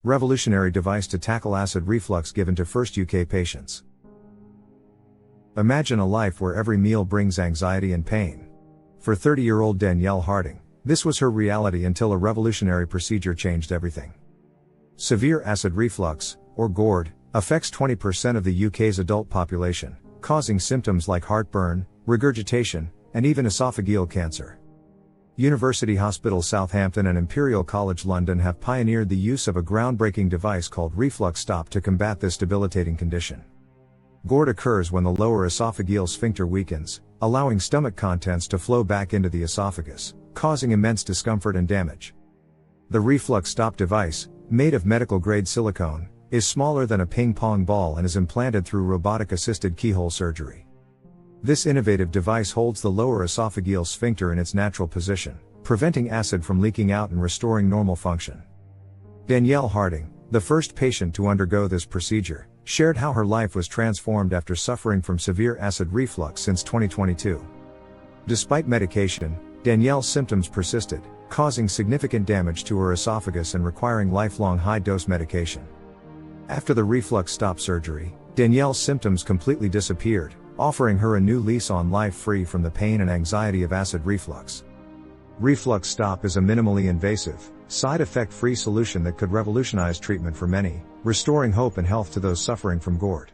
Revolutionary device to tackle acid reflux given to first UK patients. Imagine a life where every meal brings anxiety and pain. For 30-year-old Danielle Harding, this was her reality until a revolutionary procedure changed everything. Severe acid reflux, or GORD, affects 20% of the UK's adult population, causing symptoms like heartburn, regurgitation, and even esophageal cancer. University Hospital Southampton and Imperial College London have pioneered the use of a groundbreaking device called RefluxStop to combat this debilitating condition. GORD occurs when the lower esophageal sphincter weakens, allowing stomach contents to flow back into the esophagus, causing immense discomfort and damage. The RefluxStop device, made of medical-grade silicone, is smaller than a ping-pong ball and is implanted through robotic-assisted keyhole surgery. This innovative device holds the lower esophageal sphincter in its natural position, preventing acid from leaking out and restoring normal function. Danielle Harding, the first patient to undergo this procedure, shared how her life was transformed after suffering from severe acid reflux since 2022. Despite medication, Danielle's symptoms persisted, causing significant damage to her esophagus and requiring lifelong high-dose medication. After the RefluxStop surgery, Danielle's symptoms completely disappeared, offering her a new lease on life free from the pain and anxiety of acid reflux. RefluxStop is a minimally invasive, side effect-free solution that could revolutionize treatment for many, restoring hope and health to those suffering from GORD.